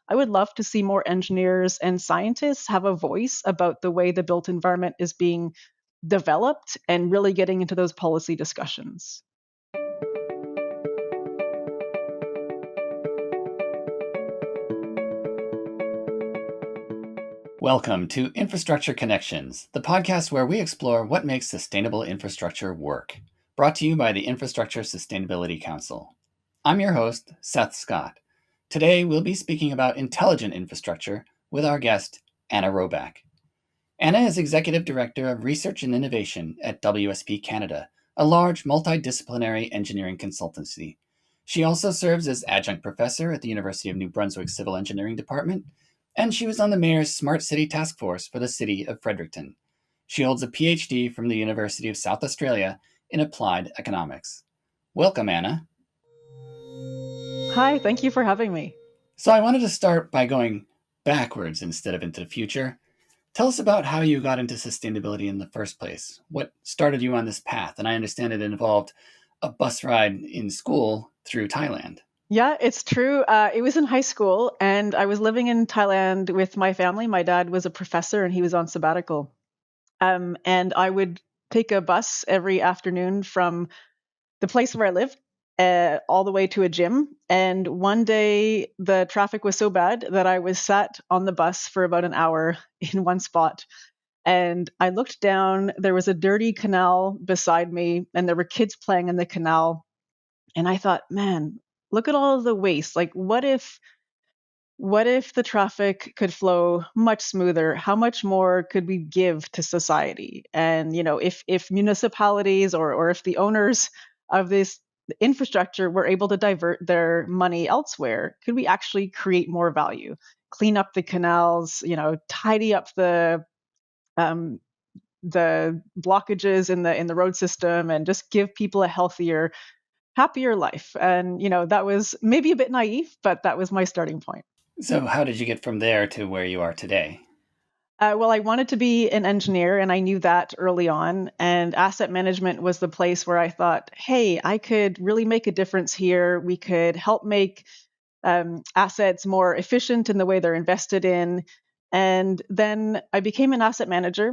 I would love to see more engineers and scientists have a voice about the way the built environment is being developed and really getting into those policy discussions. Welcome to Infrastructure Connections, the podcast where we explore what makes sustainable infrastructure work. Brought to you by the Infrastructure Sustainability Council. I'm your host, Seth Scott. Today, we'll be speaking about intelligent infrastructure with our guest, Anna Robak. Anna is Executive Director of Research and Innovation at WSP Canada, a large multidisciplinary engineering consultancy. She also serves as Adjunct Professor at the University of New Brunswick Civil Engineering Department, and she was on the Mayor's Smart City Task Force for the City of Fredericton. She holds a PhD from the University of South Australia in Applied Economics. Welcome, Anna. Hi, thank you for having me. So I wanted to start by going backwards instead of into the future. Tell us about how you got into sustainability in the first place. What started you on this path? And I understand it involved a bus ride in school through Thailand. Yeah, it's true. It was in high school, and I was living in Thailand with my family. My dad was a professor, and he was on sabbatical. And I would take a bus every afternoon from the place where I lived all the way to a gym. And one day, the traffic was so bad that I was sat on the bus for about an hour in one spot. And I looked down, there was a dirty canal beside me, and there were kids playing in the canal. And I thought, man, look at all of the waste. Like, what if the traffic could flow much smoother? How much more could we give to society? And if municipalities or if the owners of this infrastructure were able to divert their money elsewhere, could we actually create more value? Clean up the canals, tidy up um, the blockages in the road system, and just give people a healthier, happier life. And that was maybe a bit naive, but that was my starting point. So, how did you get from there to where you are today? Well, I wanted to be an engineer, and I knew that early on. And asset management was the place where I thought, hey, I could really make a difference here. We could help make assets more efficient in the way they're invested in. And then I became an asset manager.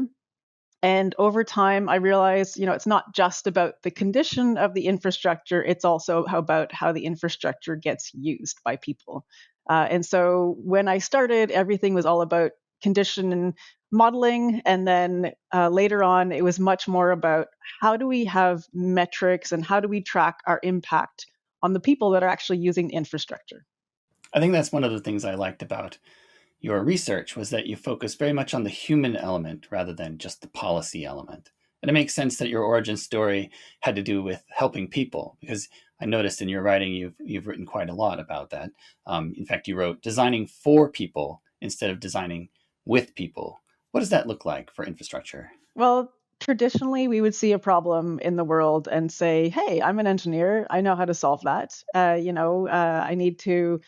And over time, I realized, it's not just about the condition of the infrastructure, it's also about how the infrastructure gets used by people. And so when I started, everything was all about condition and modeling. And then later on, it was much more about how do we have metrics and how do we track our impact on the people that are actually using the infrastructure. I think that's one of the things I liked about your research was that you focus very much on the human element rather than just the policy element. And it makes sense that your origin story had to do with helping people, because I noticed in your writing you've written quite a lot about that. In fact, you wrote designing for people instead of designing with people. What does that look like for infrastructure? Well, traditionally, we would see a problem in the world and say, hey, I'm an engineer. I know how to solve that. I need to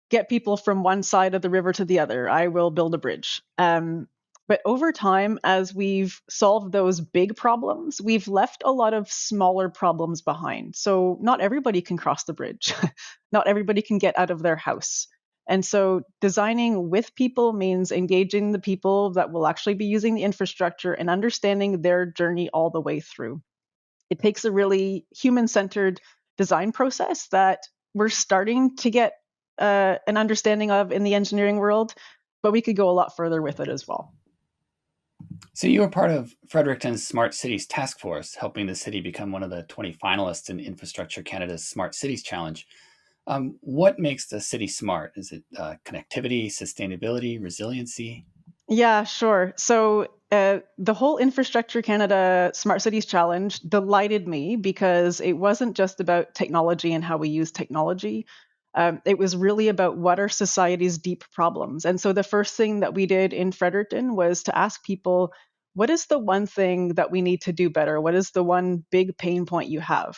get people from one side of the river to the other. I will build a bridge. But over time, as we've solved those big problems, we've left a lot of smaller problems behind. So not everybody can cross the bridge. Not everybody can get out of their house. And so designing with people means engaging the people that will actually be using the infrastructure and understanding their journey all the way through. It takes a really human centered design process that we're starting to get an understanding of in the engineering world, but we could go a lot further with it as well. So you were part of Fredericton's Smart Cities Task Force, helping the city become one of the 20 finalists in Infrastructure Canada's Smart Cities Challenge. What makes the city smart? Is it connectivity, sustainability, resiliency? Yeah, sure. So the whole Infrastructure Canada Smart Cities Challenge delighted me because it wasn't just about technology and how we use technology. It was really about what are society's deep problems. And so the first thing that we did in Fredericton was to ask people, what is the one thing that we need to do better? What is the one big pain point you have?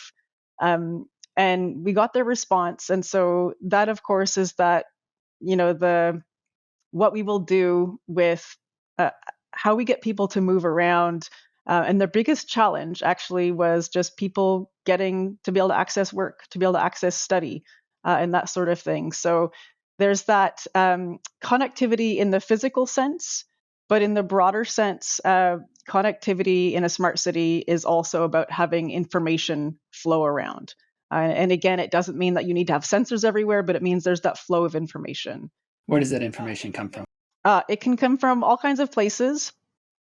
Um, and we got their response. And so that, of course, is that, the what we will do with uh, how we get people to move around. And their biggest challenge actually was just people getting to be able to access work, to be able to access study, and that sort of thing. So There's that connectivity in the physical sense, but in the broader sense, connectivity in a smart city is also about having information flow around. And again, it doesn't mean that you need to have sensors everywhere, but it means there's that flow of information. Where does that information come from? It can come from all kinds of places.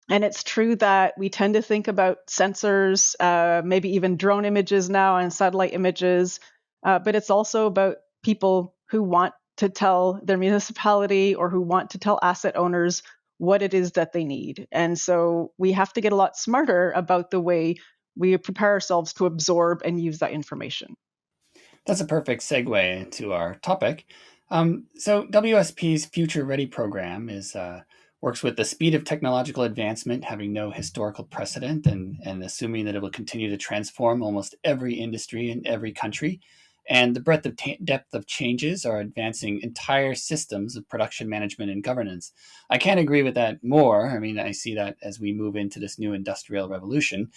And it's true that we tend to think about sensors, maybe even drone images now and satellite images, but it's also about people who want to tell their municipality or who want to tell asset owners what it is that they need. And so we have to get a lot smarter about the way we prepare ourselves to absorb and use that information. That's a perfect segue into our topic. So WSP's Future Ready program works with the speed of technological advancement, having no historical precedent, and assuming that it will continue to transform almost every industry in every country. And the breadth of depth of changes are advancing entire systems of production management and governance. I can't agree with that more. I mean, I see that as we move into this new industrial revolution.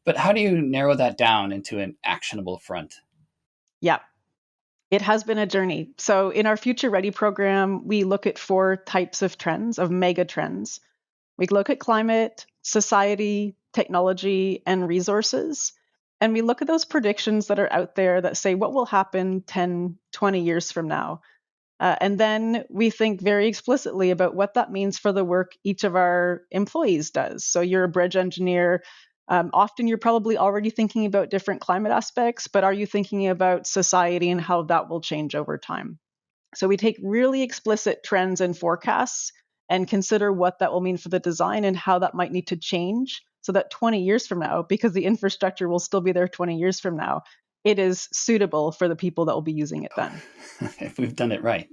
But how do you narrow that down into an actionable front? Yeah, it has been a journey. So in our Future Ready program, we look at 4 types of trends, of mega trends. We look at climate, society, technology, and resources. And we look at those predictions that are out there that say what will happen 10, 20 years from now. And then we think very explicitly about what that means for the work each of our employees does. So you're a bridge engineer. Often you're probably already thinking about different climate aspects, but are you thinking about society and how that will change over time? So we take really explicit trends and forecasts and consider what that will mean for the design and how that might need to change so that 20 years from now, because the infrastructure will still be there 20 years from now, it is suitable for the people that will be using it then. If we've done it right.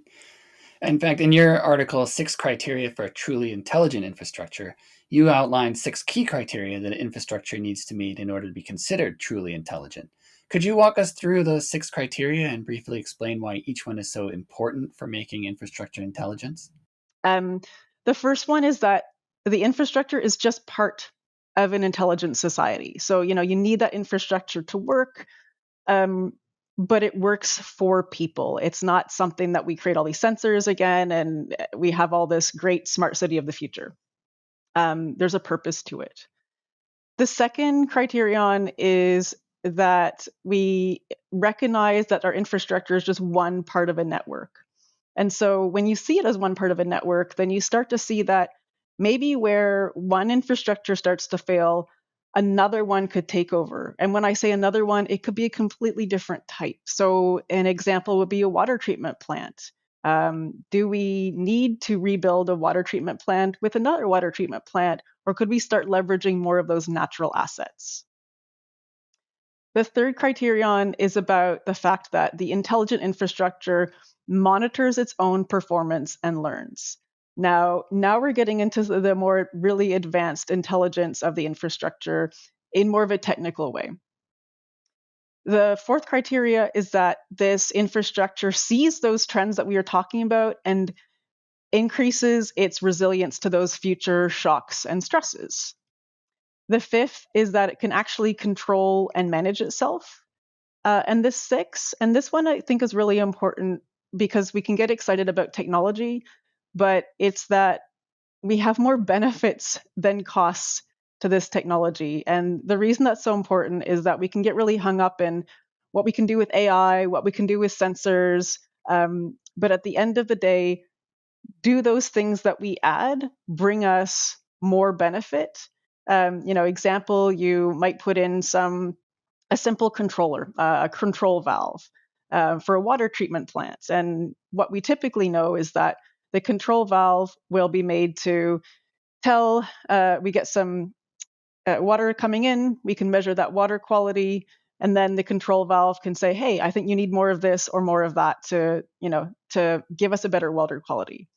In fact, in your article, Six Criteria for a Truly Intelligent Infrastructure, you outlined 6 key criteria that infrastructure needs to meet in order to be considered truly intelligent. Could you walk us through those 6 criteria and briefly explain why each one is so important for making infrastructure intelligence? Um, the first one is that the infrastructure is just part of an intelligent society. So, you need that infrastructure to work, um, but it works for people. It's not something that we create all these sensors again and we have all this great smart city of the future. There's a purpose to it. The second criterion is that we recognize that our infrastructure is just one part of a network. And so when you see it as one part of a network, then you start to see that maybe where one infrastructure starts to fail, another one could take over. And when I say another one, it could be a completely different type. So an example would be a water treatment plant. Do we need to rebuild a water treatment plant with another water treatment plant, or could we start leveraging more of those natural assets? The third criterion is about the fact that the intelligent infrastructure monitors its own performance and learns. Now we're getting into the more really advanced intelligence of the infrastructure in more of a technical way. The fourth criteria is that this infrastructure sees those trends that we are talking about and increases its resilience to those future shocks and stresses. The fifth is that it can actually control and manage itself. And this six, and this one I think is really important because we can get excited about technology, but it's that we have more benefits than costs to this technology. And the reason that's so important is that we can get really hung up in what we can do with AI, what we can do with sensors. But at the end of the day, do those things that we add bring us more benefit? Example, you might put in a simple controller, a control valve for a water treatment plant. And what we typically know is that the control valve will be made to tell we get some water coming in, we can measure that water quality, and then the control valve can say, "Hey, I think you need more of this or more of that to give us a better water quality."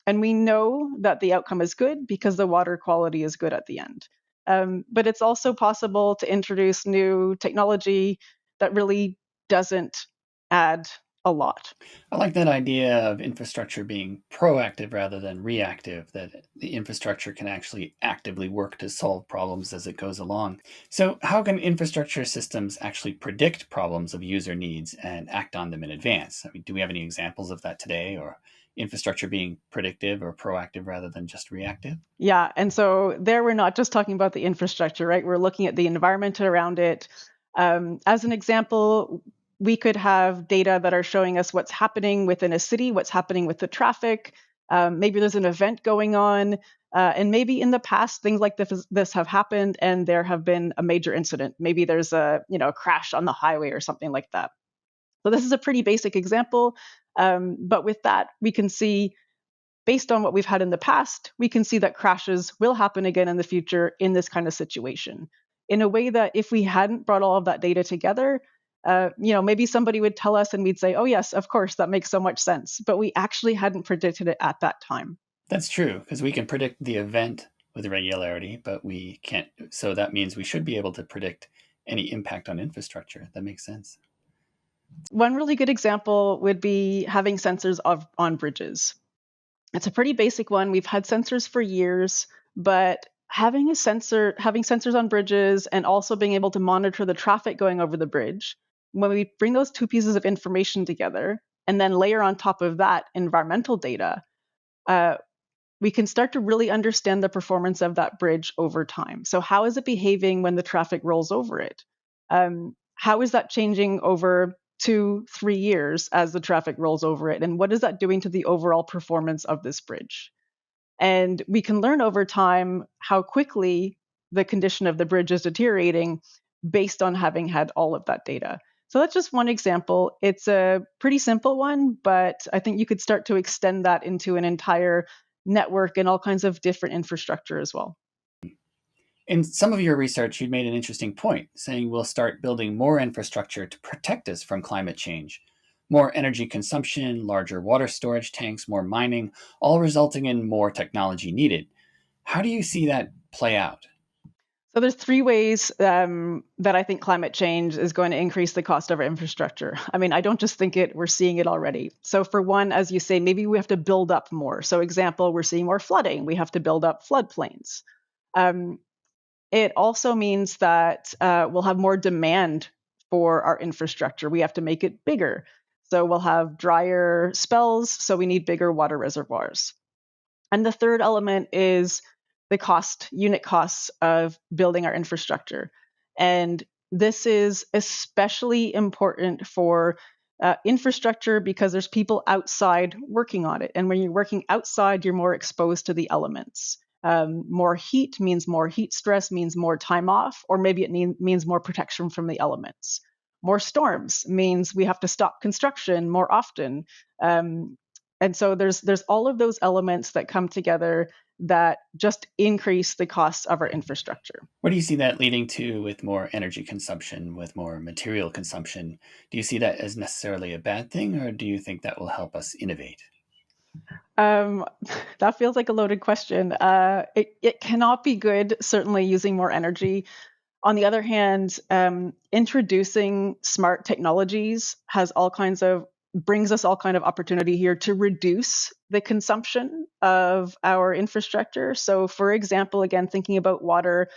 And we know that the outcome is good because the water quality is good at the end. But it's also possible to introduce new technology that really doesn't add a lot. I like that idea of infrastructure being proactive rather than reactive, that the infrastructure can actually actively work to solve problems as it goes along. So, how can infrastructure systems actually predict problems of user needs and act on them in advance? I mean, do we have any examples of that today, or infrastructure being predictive or proactive rather than just reactive? Yeah. And so there we're not just talking about the infrastructure, right? We're looking at the environment around it. As an example, we could have data that are showing us what's happening within a city, what's happening with the traffic. Maybe there's an event going on. And maybe in the past, things like this have happened and there have been a major incident. Maybe there's a crash on the highway or something like that. So this is a pretty basic example. But with that, we can see based on what we've had in the past, we can see that crashes will happen again in the future in this kind of situation. In a way that if we hadn't brought all of that data together, maybe somebody would tell us and we'd say, oh, yes, of course, that makes so much sense. But we actually hadn't predicted it at that time. That's true, because we can predict the event with regularity, but we can't. So that means we should be able to predict any impact on infrastructure. That makes sense. One really good example would be having sensors on bridges. It's a pretty basic one. We've had sensors for years, but having sensors on bridges and also being able to monitor the traffic going over the bridge, when we bring those two pieces of information together and then layer on top of that environmental data, uh, we can start to really understand the performance of that bridge over time. So, how is it behaving when the traffic rolls over it? How is that changing over 2, 3 years as the traffic rolls over it? And what is that doing to the overall performance of this bridge? And we can learn over time how quickly the condition of the bridge is deteriorating based on having had all of that data. So that's just one example. It's a pretty simple one, but I think you could start to extend that into an entire network and all kinds of different infrastructure as well. In some of your research, you made an interesting point, saying we'll start building more infrastructure to protect us from climate change. More energy consumption, larger water storage tanks, more mining, all resulting in more technology needed. How do you see that play out? So there's 3 ways that I think climate change is going to increase the cost of our infrastructure. I mean, I don't just think it; we're seeing it already. So for one, as you say, maybe we have to build up more. So example, we're seeing more flooding. We have to build up floodplains. Um, it also means that we'll have more demand for our infrastructure. We have to make it bigger. So we'll have drier spells. So we need bigger water reservoirs. And the third element is the unit costs of building our infrastructure. And this is especially important for infrastructure because there's people outside working on it. And when you're working outside, you're more exposed to the elements. More heat means more heat stress, means more time off, or maybe it means more protection from the elements. More storms means we have to stop construction more often. Um, and so there's all of those elements that come together that just increase the costs of our infrastructure. What do you see that leading to with more energy consumption, with more material consumption? Do you see that as necessarily a bad thing, or do you think that will help us innovate? Um, that feels like a loaded question. It cannot be good, certainly using more energy. On the other hand, introducing smart technologies brings us all kind of opportunity here to reduce the consumption of our infrastructure. So, for example, again, thinking about water,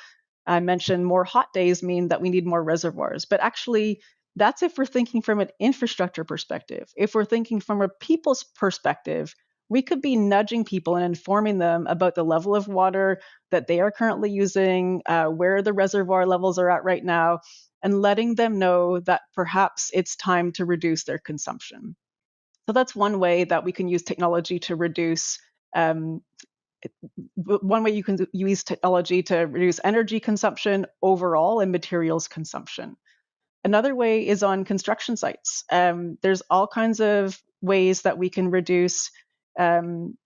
I mentioned more hot days mean that we need more reservoirs, but actually, that's if we're thinking from an infrastructure perspective. If we're thinking from a people's perspective, we could be nudging people and informing them about the level of water that they are currently using, where the reservoir levels are at right now, and letting them know that perhaps it's time to reduce their consumption. So that's one way that we can use technology to reduce um, one way you can use technology to reduce energy consumption overall and materials consumption. Another way is on construction sites. There's all kinds of ways that we can reduce um,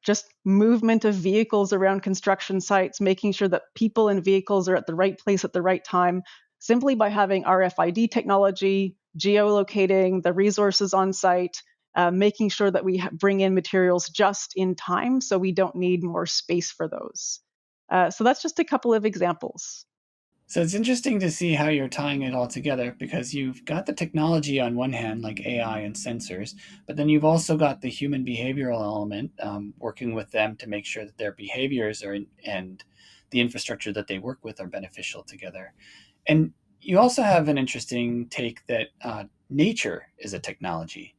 just movement of vehicles around construction sites, making sure that people and vehicles are at the right place at the right time, simply by having RFID technology, geolocating the resources on site, making sure that we bring in materials just in time so we don't need more space for those. So that's just a couple of examples. So it's interesting to see how you're tying it all together because you've got the technology on one hand, like AI and sensors, but then you've also got the human behavioral element, working with them to make sure that their behaviors and the infrastructure that they work with are beneficial together. And you also have an interesting take that nature is a technology.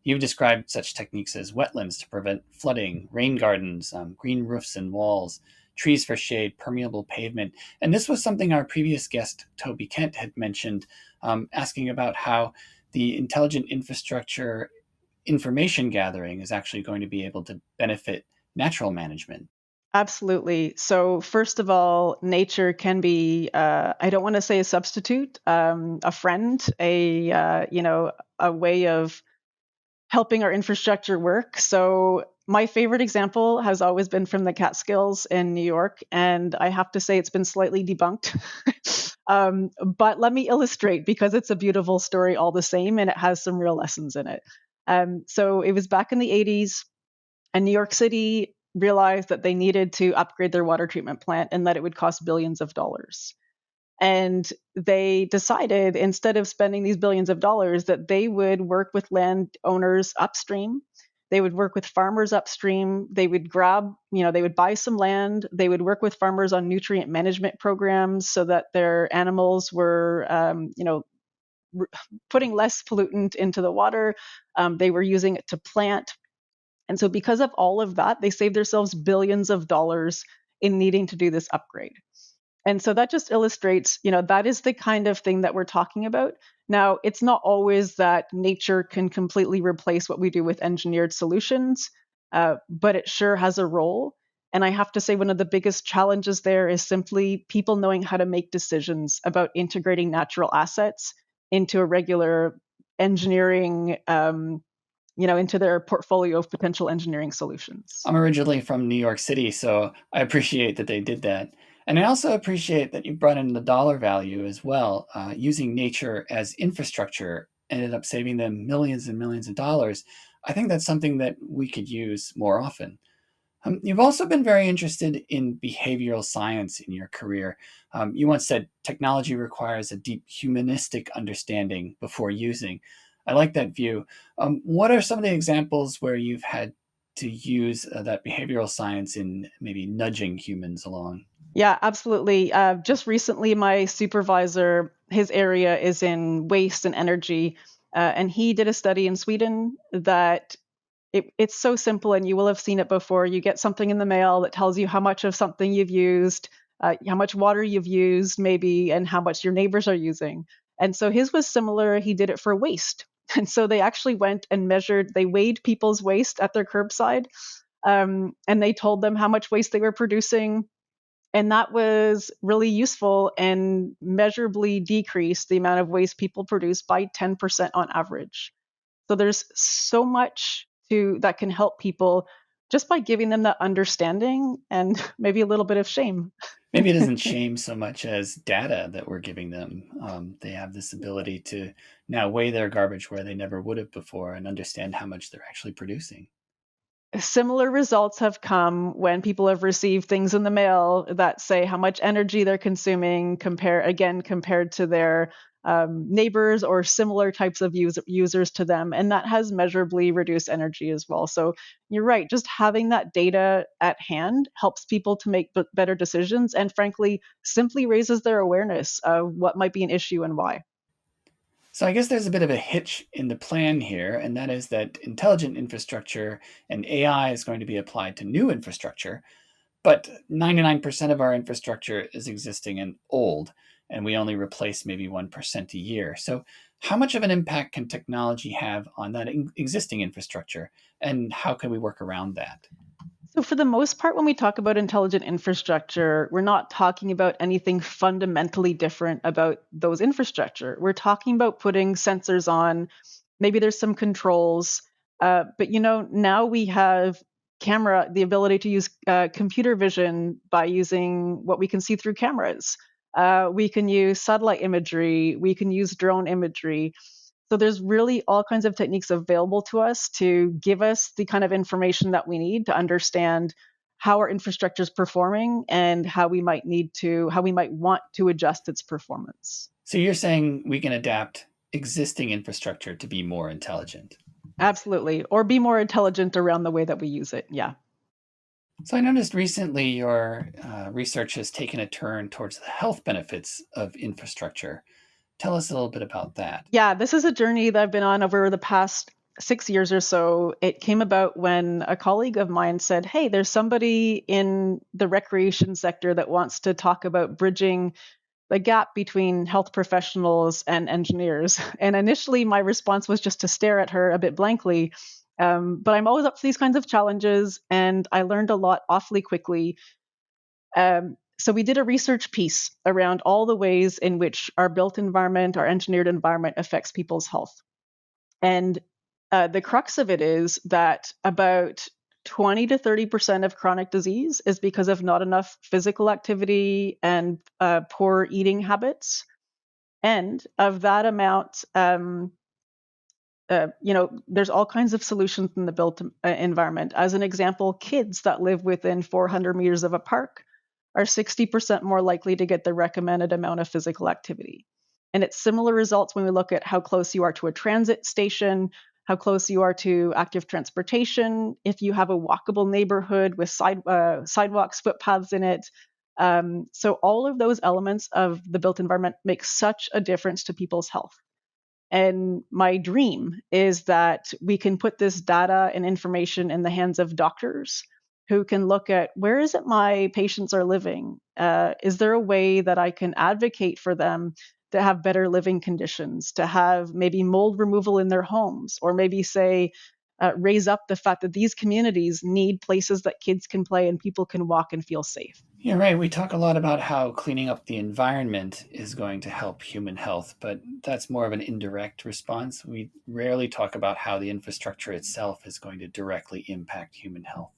You've described such techniques as wetlands to prevent flooding, rain gardens, green roofs and walls, trees for shade, permeable pavement. And this was something our previous guest, Toby Kent, had mentioned, asking about how the intelligent infrastructure information gathering is actually going to be able to benefit natural management. Absolutely. So, first of all, nature can be, I don't want to say a substitute, a friend, a way of helping our infrastructure work. So, my favorite example has always been from the Catskills in New York, and I have to say it's been slightly debunked. But let me illustrate because it's a beautiful story all the same, and it has some real lessons in it. So, it was back in the 80s, and New York City realized that they needed to upgrade their water treatment plant and that it would cost billions of dollars. And they decided, instead of spending these billions of dollars, that they would work with landowners upstream. They would work with farmers upstream. They would they would buy some land. They would work with farmers on nutrient management programs so that their animals were, putting less pollutant into the water. They were using it to plant. And so, because of all of that, they saved themselves billions of dollars in needing to do this upgrade. And so that just illustrates, that is the kind of thing that we're talking about. Now, it's not always that nature can completely replace what we do with engineered solutions, but it sure has a role. And I have to say, one of the biggest challenges there is simply people knowing how to make decisions about integrating natural assets into a regular engineering, into their portfolio of potential engineering solutions. I'm originally from New York City, so I appreciate that they did that. And I also appreciate that you brought in the dollar value as well. Using nature as infrastructure ended up saving them millions and millions of dollars. I think that's something that we could use more often. You've also been very interested in behavioral science in your career. You once said technology requires a deep humanistic understanding before using. I like that view. What are some of the examples where you've had to use that behavioral science in maybe nudging humans along? Yeah, absolutely. Just recently, my supervisor, his area is in waste and energy, and he did a study in Sweden that it's so simple, and you will have seen it before. You get something in the mail that tells you how much of something you've used, how much water you've used, maybe, and how much your neighbors are using. And so his was similar. He did it for waste. And so they actually went and measured, they weighed people's waste at their curbside, and they told them how much waste they were producing. And that was really useful and measurably decreased the amount of waste people produce by 10% on average. So there's so much that can help people just by giving them that understanding and maybe a little bit of shame. Maybe it isn't shame so much as data that we're giving them. They have this ability to now weigh their garbage where they never would have before and understand how much they're actually producing. Similar results have come when people have received things in the mail that say how much energy they're consuming, compared to their neighbors or similar types of users to them. And that has measurably reduced energy as well. So you're right, just having that data at hand helps people to make better decisions, and frankly, simply raises their awareness of what might be an issue and why. So I guess there's a bit of a hitch in the plan here, and that is that intelligent infrastructure and AI is going to be applied to new infrastructure, but 99% of our infrastructure is existing and old, and we only replace maybe 1% a year. So how much of an impact can technology have on that existing infrastructure, and how can we work around that? So, for the most part, when we talk about intelligent infrastructure, we're not talking about anything fundamentally different about those infrastructure. We're talking about putting sensors on. Maybe there's some controls, but now we have the ability to use computer vision by using what we can see through cameras. We can use satellite imagery. We can use drone imagery. So there's really all kinds of techniques available to us to give us the kind of information that we need to understand how our infrastructure is performing and how we might want to adjust its performance. So you're saying we can adapt existing infrastructure to be more intelligent. Absolutely. Or be more intelligent around the way that we use it. Yeah. So I noticed recently your research has taken a turn towards the health benefits of infrastructure. Tell us a little bit about that. Yeah, this is a journey that I've been on over the past 6 years or so, it came about when a colleague of mine said, "Hey, there's somebody in the recreation sector that wants to talk about bridging the gap between health professionals and engineers." And initially, my response was just to stare at her a bit blankly. But I'm always up for these kinds of challenges, and I learned a lot awfully quickly. So we did a research piece around all the ways in which our built environment, our engineered environment affects people's health. And the crux of it is that about 20 to 30% of chronic disease is because of not enough physical activity and poor eating habits. And of that amount, there's all kinds of solutions in the built environment. As an example, kids that live within 400 meters of a park are 60% more likely to get the recommended amount of physical activity. And it's similar results when we look at how close you are to a transit station, how close you are to active transportation, if you have a walkable neighborhood with sidewalks, footpaths in it. So all of those elements of the built environment make such a difference to people's health. And my dream is that we can put this data and information in the hands of doctors who can look at, where is it my patients are living? Is there a way that I can advocate for them to have better living conditions, to have maybe mold removal in their homes, or maybe say, raise up the fact that these communities need places that kids can play and people can walk and feel safe. You're right. We talk a lot about how cleaning up the environment is going to help human health, but that's more of an indirect response. We rarely talk about how the infrastructure itself is going to directly impact human health.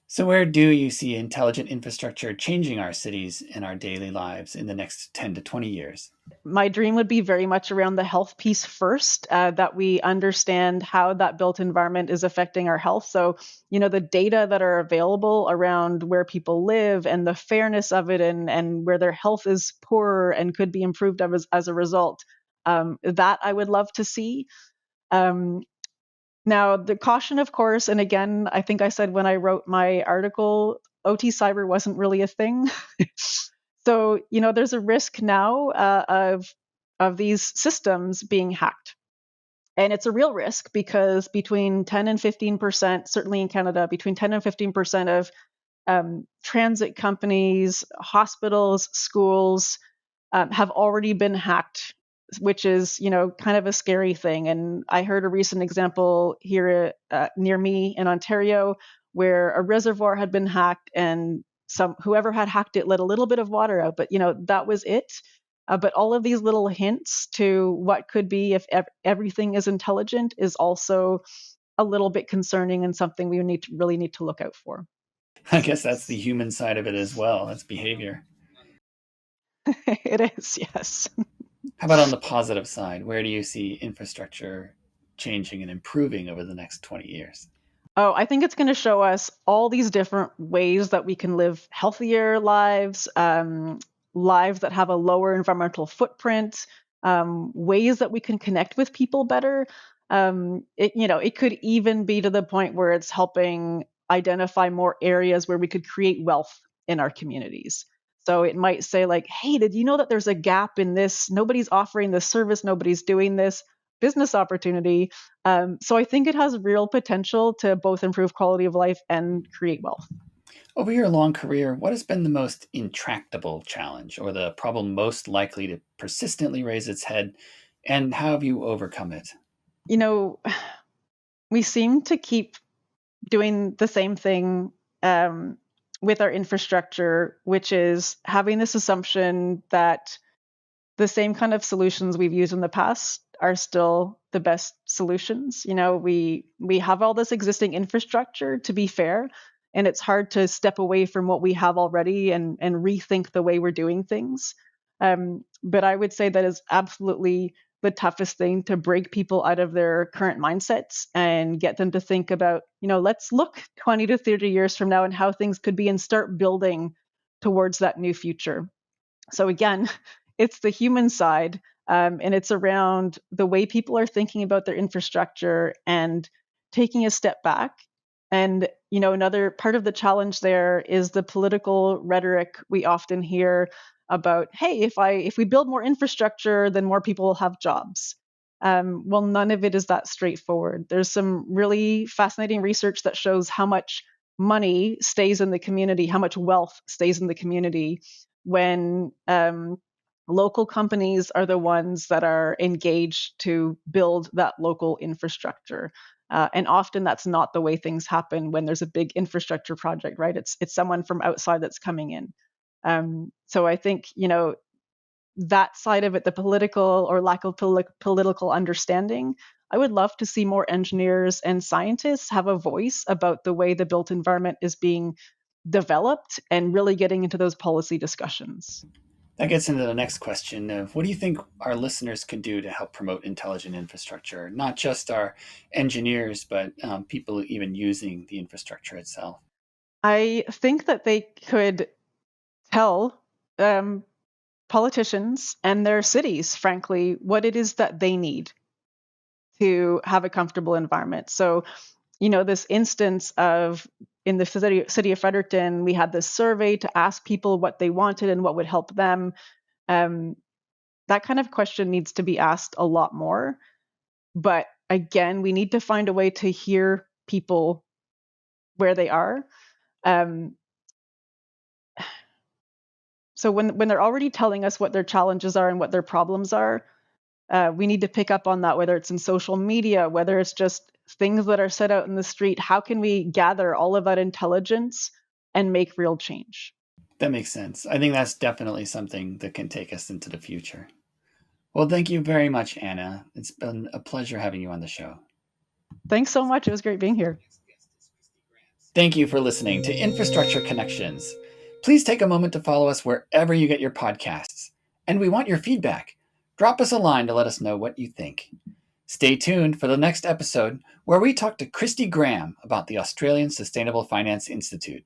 So, where do you see intelligent infrastructure changing our cities and our daily lives in the next 10 to 20 years? My dream would be very much around the health piece first, that we understand how that built environment is affecting our health. So, the data that are available around where people live and the fairness of it, and where their health is poorer and could be improved as a result, that I would love to see. Um, Now, the caution, of course, and again, I think I said when I wrote my article, OT cyber wasn't really a thing. So, there's a risk now of these systems being hacked. And it's a real risk because between 10 and 15%, certainly in Canada, between 10 and 15% of transit companies, hospitals, schools have already been hacked, which is, kind of a scary thing. And I heard a recent example here near me in Ontario where a reservoir had been hacked, and whoever had hacked it let a little bit of water out, but that was it. But all of these little hints to what could be if everything is intelligent is also a little bit concerning and something we really need to look out for. I guess that's the human side of it as well. That's behavior. It is, yes. How about on the positive side? Where do you see infrastructure changing and improving over the next 20 years? Oh, I think it's going to show us all these different ways that we can live healthier lives, lives that have a lower environmental footprint, ways that we can connect with people better. It could even be to the point where it's helping identify more areas where we could create wealth in our communities. So it might say like, "Hey, did you know that there's a gap in this? Nobody's offering this service. Nobody's doing this business opportunity." So I think it has real potential to both improve quality of life and create wealth. Over your long career, what has been the most intractable challenge or the problem most likely to persistently raise its head, and how have you overcome it? You know, we seem to keep doing the same thing with our infrastructure, which is having this assumption that the same kind of solutions we've used in the past are still the best solutions. We have all this existing infrastructure, to be fair, and it's hard to step away from what we have already and rethink the way we're doing things. But I would say that is absolutely the toughest thing, to break people out of their current mindsets and get them to think about, let's look 20 to 30 years from now and how things could be and start building towards that new future. So again, it's the human side, and it's around the way people are thinking about their infrastructure and taking a step back. And another part of the challenge there is the political rhetoric we often hear about, hey, if we build more infrastructure, then more people will have jobs. Well, none of it is that straightforward. There's some really fascinating research that shows how much money stays in the community, how much wealth stays in the community when local companies are the ones that are engaged to build that local infrastructure. And often that's not the way things happen when there's a big infrastructure project, right? It's someone from outside that's coming in. So I think, that side of it, the political or lack of political understanding, I would love to see more engineers and scientists have a voice about the way the built environment is being developed and really getting into those policy discussions. That gets into the next question of what do you think our listeners can do to help promote intelligent infrastructure? Not just our engineers, but people even using the infrastructure itself. I think that they could tell politicians and their cities, frankly, what it is that they need to have a comfortable environment. So, this instance of in the city of Fredericton, we had this survey to ask people what they wanted and what would help them. Um, that kind of question needs to be asked a lot more. But again, we need to find a way to hear people where they are. Um, so when they're already telling us what their challenges are and what their problems are, we need to pick up on that, whether it's in social media, whether it's just things that are set out in the street. How can we gather all of that intelligence and make real change? That makes sense. I think that's definitely something that can take us into the future. Well, thank you very much, Anna. It's been a pleasure having you on the show. Thanks so much. It was great being here. Thank you for listening to Infrastructure Connections. Please take a moment to follow us wherever you get your podcasts. And we want your feedback. Drop us a line to let us know what you think. Stay tuned for the next episode where we talk to Christy Graham about the Australian Sustainable Finance Institute.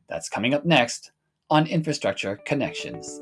That's coming up next on Infrastructure Connections.